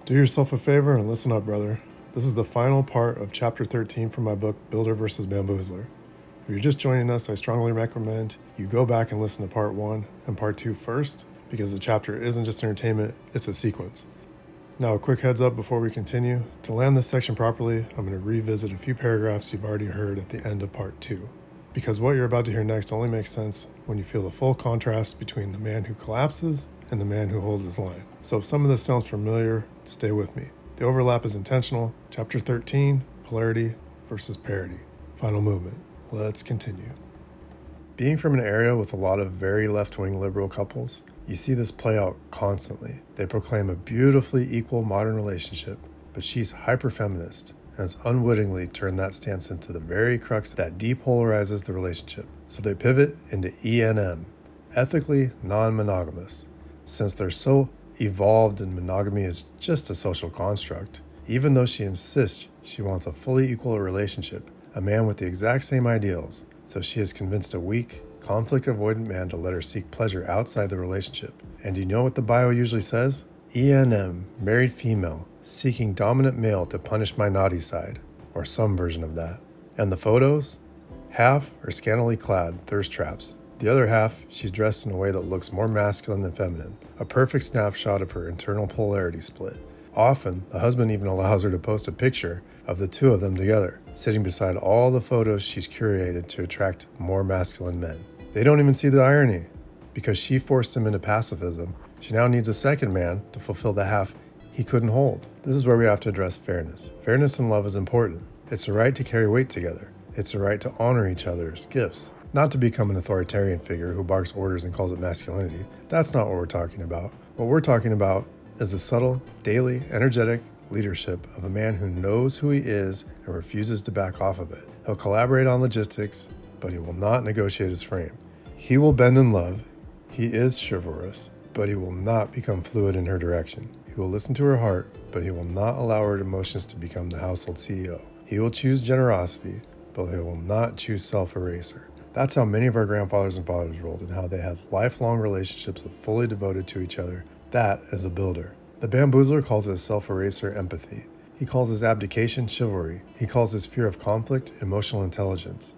Do yourself a favor and listen up, brother. This is the final part of Chapter 13 from my book, Builder vs. Bamboozler. If you're just joining us, I strongly recommend you go back and listen to Part 1 and Part 2 first, because the chapter isn't just entertainment, it's a sequence. Now, a quick heads up before we continue. To land this section properly, I'm going to revisit a few paragraphs you've already heard at the end of Part 2, because what you're about to hear next only makes sense when you feel the full contrast between the man who collapses and the man who holds his line. So if some of this sounds familiar, stay with me. The overlap is intentional. Chapter 13, Polarity versus Parity. Final movement. Let's continue. Being from an area with a lot of very left-wing liberal couples, you see this play out constantly. They proclaim a beautifully equal modern relationship, but she's hyper-feminist and has unwittingly turned that stance into the very crux that depolarizes the relationship. So they pivot into ENM, ethically non-monogamous. Since they're so evolved and monogamy is just a social construct, even though she insists she wants a fully equal relationship, a man with the exact same ideals, so she has convinced a weak, conflict-avoidant man to let her seek pleasure outside the relationship. And you know what the bio usually says? ENM, married female, seeking dominant male to punish my naughty side, or some version of that. And the photos? Half are scantily clad thirst traps. The other half, she's dressed in a way that looks more masculine than feminine, a perfect snapshot of her internal polarity split. Often, the husband even allows her to post a picture of the two of them together, sitting beside all the photos she's curated to attract more masculine men. They don't even see the irony. Because she forced him into pacifism, she now needs a second man to fulfill the half he couldn't hold. This is where we have to address fairness. Fairness in love is important. It's the right to carry weight together. It's the right to honor each other's gifts. Not to become an authoritarian figure who barks orders and calls it masculinity. That's not what we're talking about. What we're talking about is the subtle, daily, energetic leadership of a man who knows who he is and refuses to back off of it. He'll collaborate on logistics, but he will not negotiate his frame. He will bend in love. He is chivalrous, but he will not become fluid in her direction. He will listen to her heart, but he will not allow her emotions to become the household CEO. He will choose generosity, but he will not choose self-eraser. That's how many of our grandfathers and fathers rolled, and how they had lifelong relationships of fully devoted to each other. That is a builder. The Bamboozler calls his self-eraser empathy. He calls his abdication chivalry. He calls his fear of conflict emotional intelligence.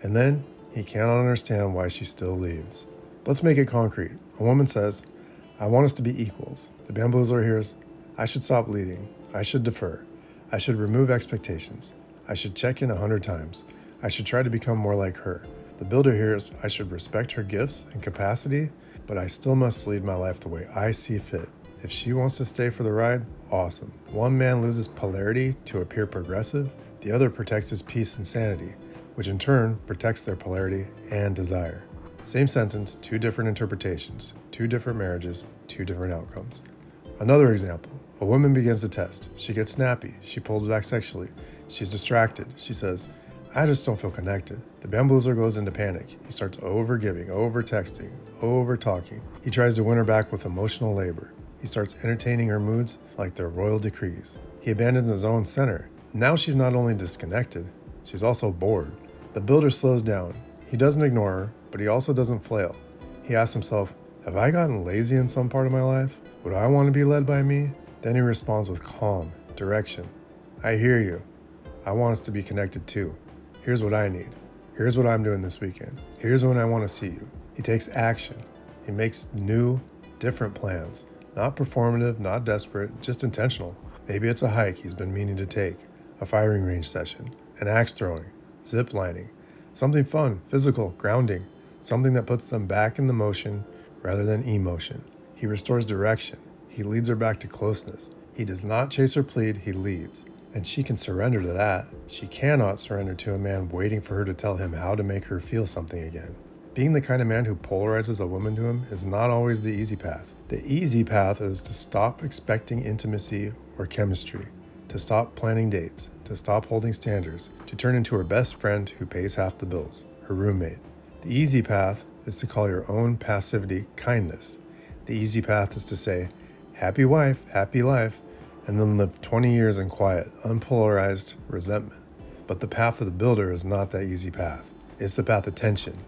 And then he cannot understand why she still leaves. Let's make it concrete. A woman says, I want us to be equals. The Bamboozler hears, I should stop leading. I should defer. I should remove expectations. I should check in 100 times. I should try to become more like her. The builder hears, I should respect her gifts and capacity, but I still must lead my life the way I see fit. If she wants to stay for the ride, awesome. One man loses polarity to appear progressive, the other protects his peace and sanity, which in turn protects their polarity and desire. Same sentence, two different interpretations, two different marriages, two different outcomes. Another example, a woman begins to test. She gets snappy, she pulls back sexually, she's distracted, she says, I just don't feel connected. The Bamboozler goes into panic. He starts over-giving, over-texting, over-talking. He tries to win her back with emotional labor. He starts entertaining her moods like they're royal decrees. He abandons his own center. Now she's not only disconnected, she's also bored. The builder slows down. He doesn't ignore her, but he also doesn't flail. He asks himself, have I gotten lazy in some part of my life? Would I want to be led by me? Then he responds with calm, direction. I hear you. I want us to be connected too. Here's what I need. Here's what I'm doing this weekend. Here's when I want to see you. He takes action. He makes new, different plans. Not performative, not desperate, just intentional. Maybe it's a hike he's been meaning to take, a firing range session, an axe throwing, zip lining, something fun, physical, grounding, something that puts them back in the motion rather than emotion. He restores direction. He leads her back to closeness. He does not chase or plead, he leads. And she can surrender to that. She cannot surrender to a man waiting for her to tell him how to make her feel something again. Being the kind of man who polarizes a woman to him is not always the easy path. The easy path is to stop expecting intimacy or chemistry, to stop planning dates, to stop holding standards, to turn into her best friend who pays half the bills, her roommate. The easy path is to call your own passivity kindness. The easy path is to say, happy wife, happy life, and then live 20 years in quiet, unpolarized resentment. But the path of the builder is not that easy path. It's the path of tension,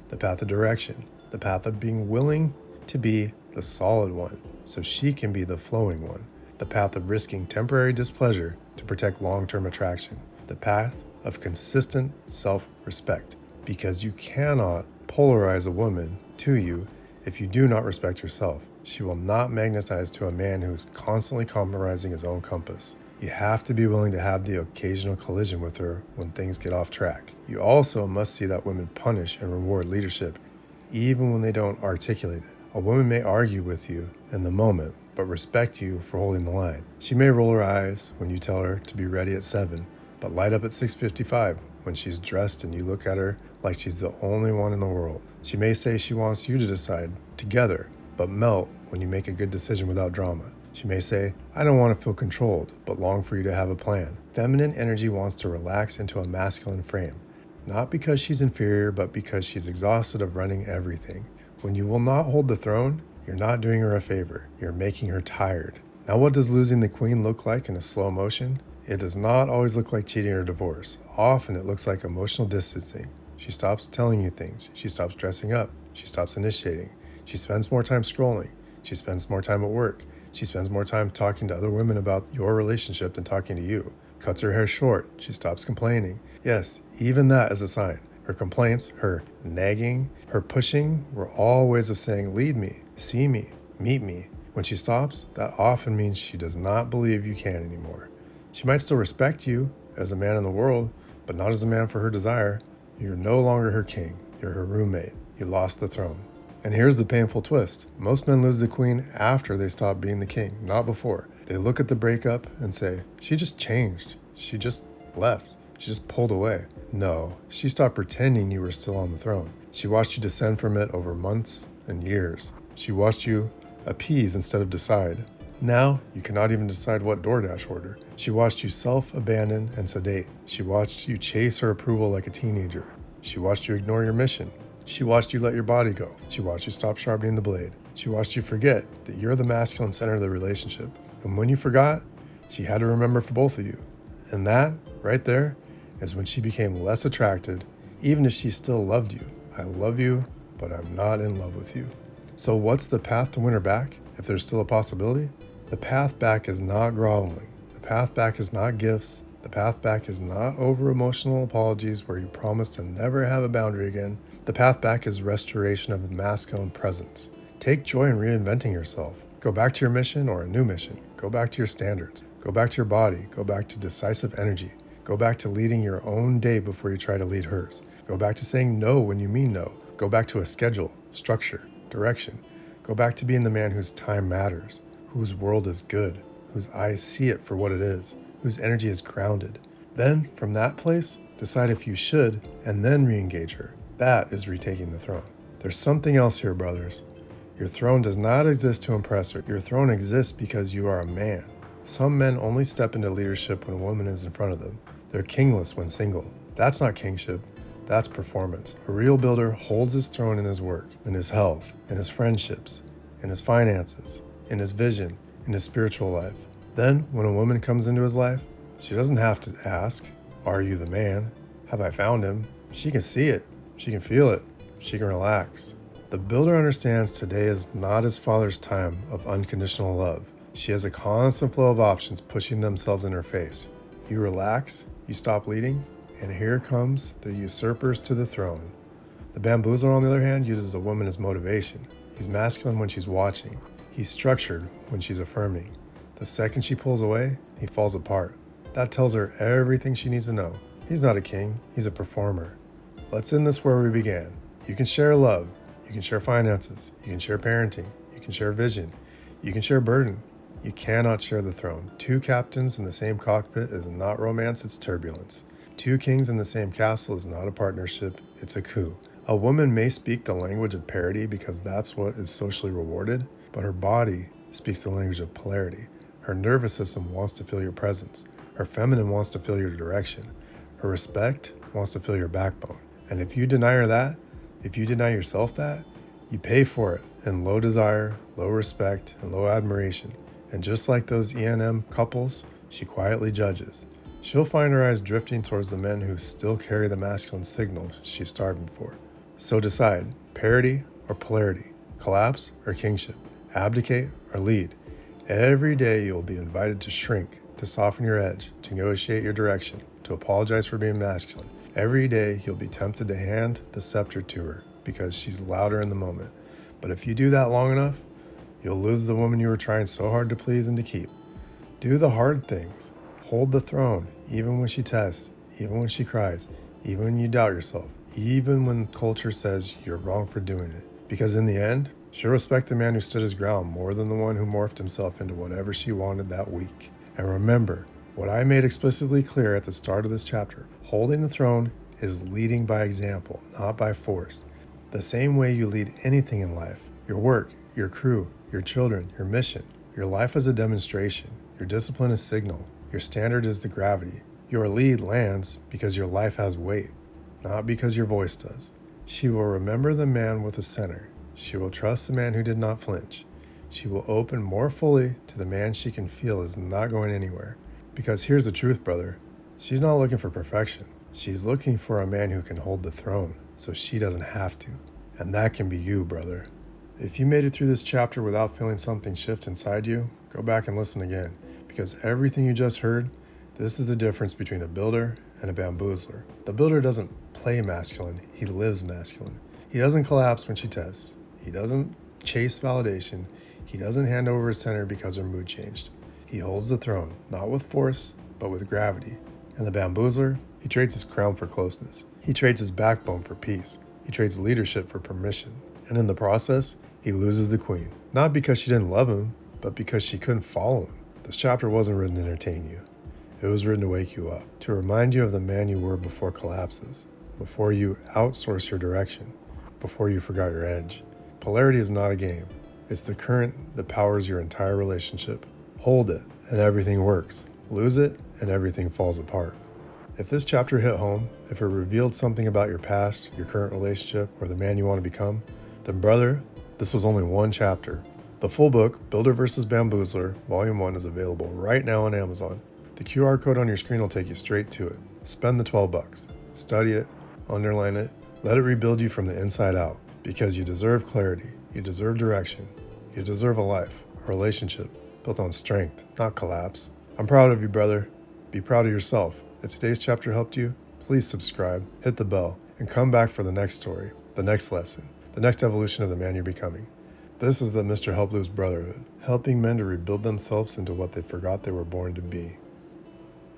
the path of direction, the path of being willing to be the solid one so she can be the flowing one. the path of risking temporary displeasure to protect long-term attraction, the path of consistent self-respect, because you cannot polarize a woman to you if you do not respect yourself. She will not magnetize to a man who is constantly compromising his own compass. You have to be willing to have the occasional collision with her when things get off track. You also must see that women punish and reward leadership even when they don't articulate it. A woman may argue with you in the moment, but respect you for holding the line. She may roll her eyes when you tell her to be ready at 7, but light up at 6:55 when she's dressed and you look at her like she's the only one in the world. She may say she wants you to decide together, but melt when you make a good decision without drama. She may say, I don't want to feel controlled, but long for you to have a plan. Feminine energy wants to relax into a masculine frame, not because she's inferior, but because she's exhausted of running everything. When you will not hold the throne, you're not doing her a favor. You're making her tired. Now, what does losing the queen look like in a slow motion? It does not always look like cheating or divorce. Often it looks like emotional distancing. She stops telling you things. She stops dressing up. She stops initiating. She spends more time scrolling. She spends more time at work. She spends more time talking to other women about your relationship than talking to you. Cuts her hair short. She stops complaining. Yes, even that is a sign. Her complaints, her nagging, her pushing were all ways of saying, lead me, see me, meet me. When she stops, that often means she does not believe you can anymore. She might still respect you as a man in the world, but not as a man for her desire. You're no longer her king. You're her roommate. You lost the throne. And here's the painful twist. Most men lose the queen after they stop being the king, not before. They look at the breakup and say, she just changed. She just left. She just pulled away. No, she stopped pretending you were still on the throne. She watched you descend from it over months and years. She watched you appease instead of decide. Now, you cannot even decide what DoorDash order. She watched you self-abandon and sedate. She watched you chase her approval like a teenager. She watched you ignore your mission. She watched you let your body go. She watched you stop sharpening the blade. She watched you forget that you're the masculine center of the relationship. And when you forgot, she had to remember for both of you. And that, right there, is when she became less attracted, even if she still loved you. I love you, but I'm not in love with you. So what's the path to win her back, if there's still a possibility? The path back is not groveling. The path back is not gifts. The path back is not over-emotional apologies where you promise to never have a boundary again. The path back is restoration of the masculine presence. Take joy in reinventing yourself. Go back to your mission or a new mission. Go back to your standards. Go back to your body. Go back to decisive energy. Go back to leading your own day before you try to lead hers. Go back to saying no when you mean no. Go back to a schedule, structure, direction. Go back to being the man whose time matters, whose world is good, whose eyes see it for what it is, whose energy is grounded. Then, from that place, decide if you should, and then re-engage her. That is retaking the throne. There's something else here, brothers. Your throne does not exist to impress her. Your throne exists because you are a man. Some men only step into leadership when a woman is in front of them. They're kingless when single. That's not kingship. That's performance. A real builder holds his throne in his work, in his health, in his friendships, in his finances, in his vision, in his spiritual life. Then, when a woman comes into his life, she doesn't have to ask, are you the man? Have I found him? She can see it. She can feel it. She can relax. The builder understands today is not his father's time of unconditional love. She has a constant flow of options pushing themselves in her face. You relax, you stop leading, and here comes the usurpers to the throne. The bamboozler, on the other hand, uses a woman as motivation. He's masculine when she's watching. He's structured when she's affirming. The second she pulls away, he falls apart. That tells her everything she needs to know. He's not a king, he's a performer. Let's end this where we began. You can share love, you can share finances, you can share parenting, you can share vision, you can share burden. You cannot share the throne. Two captains in the same cockpit is not romance, it's turbulence. Two kings in the same castle is not a partnership, it's a coup. A woman may speak the language of parity because that's what is socially rewarded, but her body speaks the language of polarity. Her nervous system wants to feel your presence. Her feminine wants to feel your direction. Her respect wants to feel your backbone. And if you deny her that, if you deny yourself that, you pay for it in low desire, low respect, and low admiration. And just like those E&M couples, she quietly judges. She'll find her eyes drifting towards the men who still carry the masculine signal she's starving for. So decide, parity or polarity, collapse or kingship, abdicate or lead. Every day you'll be invited to shrink, to soften your edge, to negotiate your direction, to apologize for being masculine. Every day you'll be tempted to hand the scepter to her because she's louder in the moment. But if you do that long enough, you'll lose the woman you were trying so hard to please and to keep. Do the hard things. Hold the throne, even when she tests, even when she cries, even when you doubt yourself, even when culture says you're wrong for doing it. Because in the end, she'll respect the man who stood his ground more than the one who morphed himself into whatever she wanted that week. And remember, what I made explicitly clear at the start of this chapter, holding the throne is leading by example, not by force. The same way you lead anything in life, your work, your crew, your children, your mission. Your life is a demonstration. Your discipline is signal. Your standard is the gravity. Your lead lands because your life has weight, not because your voice does. She will remember the man with the center. She will trust the man who did not flinch. She will open more fully to the man she can feel is not going anywhere. Because here's the truth, brother. She's not looking for perfection. She's looking for a man who can hold the throne so she doesn't have to. And that can be you, brother. If you made it through this chapter without feeling something shift inside you, go back and listen again. Because everything you just heard, this is the difference between a builder and a bamboozler. The builder doesn't play masculine, he lives masculine. He doesn't collapse when she tests. He doesn't chase validation. He doesn't hand over his center because her mood changed. He holds the throne, not with force, but with gravity. And the bamboozler, he trades his crown for closeness. He trades his backbone for peace. He trades leadership for permission. And in the process, he loses the queen. Not because she didn't love him, but because she couldn't follow him. This chapter wasn't written to entertain you. It was written to wake you up, to remind you of the man you were before collapses, before you outsource your direction, before you forgot your edge. Polarity is not a game. It's the current that powers your entire relationship. Hold it, and everything works. Lose it, and everything falls apart. If this chapter hit home, if it revealed something about your past, your current relationship, or the man you want to become, then brother, this was only one chapter. The full book, Builder vs. Bamboozler, Volume 1 is available right now on Amazon. The QR code on your screen will take you straight to it. Spend the $12. Study it, underline it, let it rebuild you from the inside out. Because you deserve clarity, you deserve direction, you deserve a life, a relationship built on strength, not collapse. I'm proud of you, brother. Be proud of yourself. If today's chapter helped you, please subscribe, hit the bell, and come back for the next story, the next lesson, the next evolution of the man you're becoming. This is the Mr. Help Loop's Brotherhood, helping men to rebuild themselves into what they forgot they were born to be.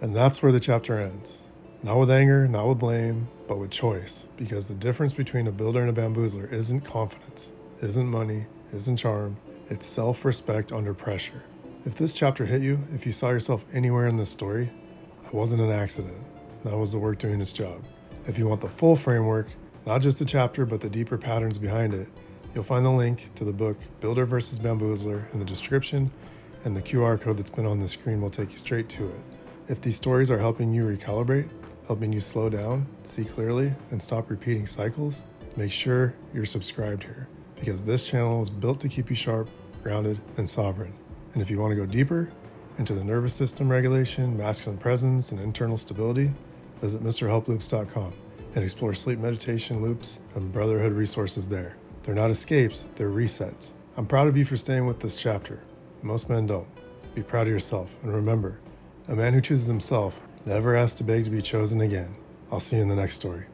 And that's where the chapter ends. Not with anger, not with blame, but with choice. Because the difference between a builder and a bamboozler isn't confidence, isn't money, isn't charm. It's self-respect under pressure. If this chapter hit you, if you saw yourself anywhere in this story, that wasn't an accident. That was the work doing its job. If you want the full framework, not just the chapter, but the deeper patterns behind it, you'll find the link to the book Builder vs. Bamboozler in the description, and the QR code that's been on the screen will take you straight to it. If these stories are helping you recalibrate, helping you slow down, see clearly, and stop repeating cycles, make sure you're subscribed here, because this channel is built to keep you sharp, grounded, and sovereign. And if you want to go deeper into the nervous system regulation, masculine presence, and internal stability, visit MrHelpLoops.com and explore sleep meditation loops and brotherhood resources there. They're not escapes, they're resets. I'm proud of you for staying with this chapter. Most men don't. Be proud of yourself, and remember, a man who chooses himself never has to beg to be chosen again. I'll see you in the next story.